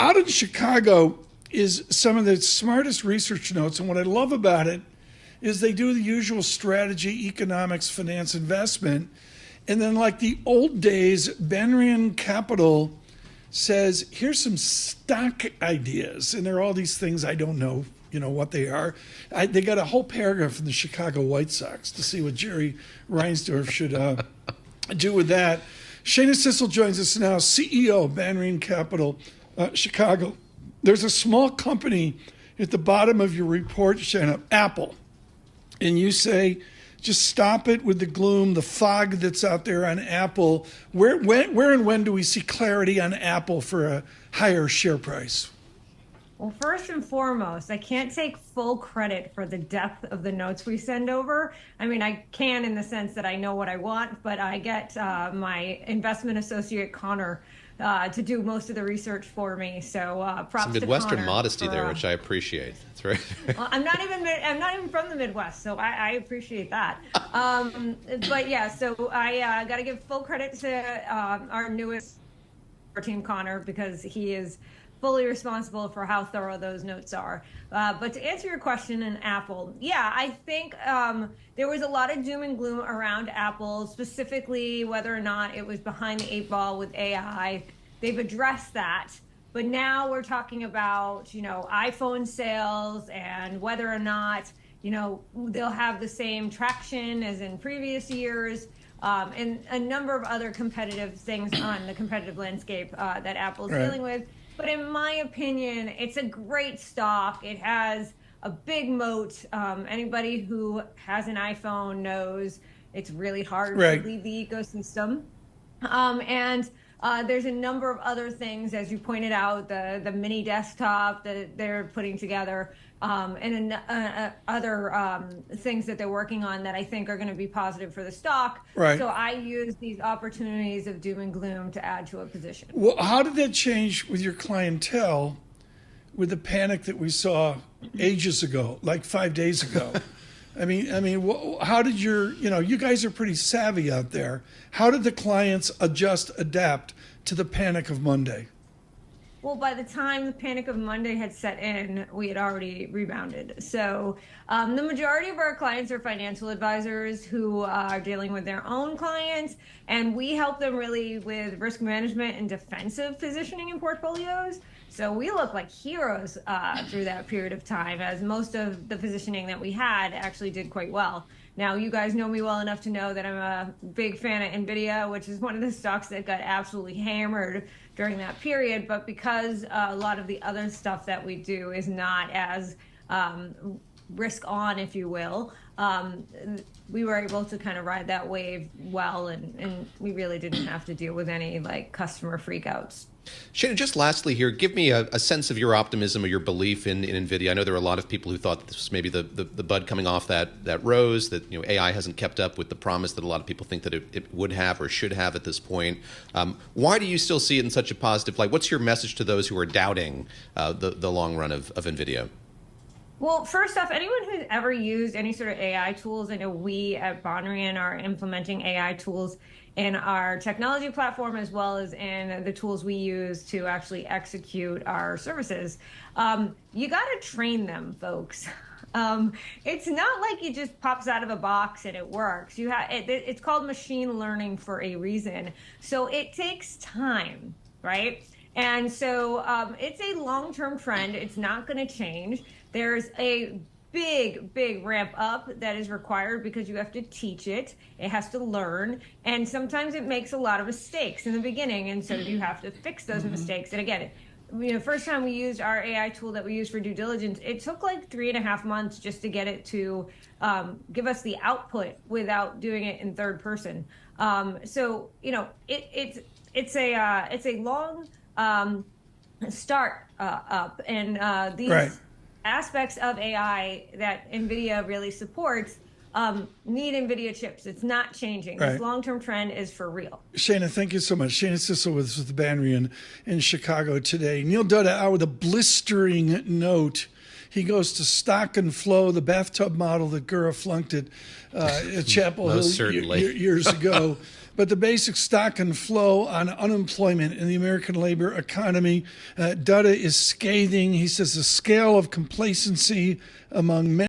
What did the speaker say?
out in Chicago is some of the smartest research notes. And what I love about it is they do the usual strategy, economics, finance, investment. And then like the old days, Banríon Capital says, here's some stock ideas. And there are all these things I don't know, what they are. They got a whole paragraph from the Chicago White Sox to see what Jerry Reinsdorf should do with that. Shana Sissel joins us now, CEO of Banríon Capital, Chicago. There's a small company at the bottom of your report, Shana, Apple. And you say, just stop it with the gloom, the fog that's out there on Apple. Where and when do we see clarity on Apple for a higher share price? Well, first and foremost, I can't take full credit for the depth of the notes we send over. I mean, I can in the sense that I know what I want, but I get my investment associate, Connor, to do most of the research for me. So props some Midwestern to Connor modesty there, which I appreciate. That's right. Well, I'm not even from the Midwest, so I appreciate that. But yeah, so I got to give full credit to our newest team, Connor, because he is fully responsible for how thorough those notes are. But to answer your question in Apple, yeah, I think there was a lot of doom and gloom around Apple, specifically whether or not it was behind the eight ball with AI. They've addressed that. But now we're talking about, iPhone sales and whether or not, they'll have the same traction as in previous years. And a number of other competitive things on the competitive landscape that Apple's dealing with. But in my opinion, it's a great stock. It has a big moat. Anybody who has an iPhone knows it's really hard to leave the ecosystem. And there's a number of other things, as you pointed out, the mini desktop that they're putting together, and other things that they're working on that I think are going to be positive for the stock. Right. So I use these opportunities of doom and gloom to add to a position. Well, how did that change with your clientele with the panic that we saw ages ago, like 5 days ago? I mean, how did you guys are pretty savvy out there. How did the clients adapt to the panic of Monday? Well, by the time the panic of Monday had set in, we had already rebounded. So the majority of our clients are financial advisors who are dealing with their own clients, and we help them really with risk management and defensive positioning in portfolios. So we look like heroes through that period of time, as most of the positioning that we had actually did quite well. Now, you guys know me well enough to know that I'm a big fan of NVIDIA, which is one of the stocks that got absolutely hammered during that period. But because a lot of the other stuff that we do is not as risk on, if you will, we were able to kind of ride that wave well, and we really didn't have to deal with any customer freakouts. Shana, just lastly here, give me a sense of your optimism or your belief in NVIDIA. I know there were a lot of people who thought that this was maybe the bud coming off that rose, that AI hasn't kept up with the promise that a lot of people think that it would have or should have at this point. Why do you still see it in such a positive light? What's your message to those who are doubting the long run of NVIDIA? Well, first off, anyone who's ever used any sort of AI tools, I know we at Banríon are implementing AI tools in our technology platform as well as in the tools we use to actually execute our services. You got to train them, folks. It's not like it just pops out of a box and it works. It's called machine learning for a reason. So it takes time, right? And so it's a long-term trend. It's not going to change. There's a big ramp up that is required because you have to teach it. It has to learn. And sometimes it makes a lot of mistakes in the beginning. And so you have to fix those mistakes. And again, first time we used our AI tool that we use for due diligence, it took like 3.5 months just to get it to give us the output without doing it in third person. So, it's a long start up, and these aspects of AI that NVIDIA really supports need NVIDIA chips. It's not changing. This long-term trend is for real. Shana, thank you so much. Shana Sissel with Banríon in Chicago today. Neil Dutta out with a blistering note. He goes to Stock and Flow, the bathtub model that Gura flunked at Chapel Hill years ago. but the basic stock and flow on unemployment in the American labor economy, data is scathing. He says the scale of complacency among many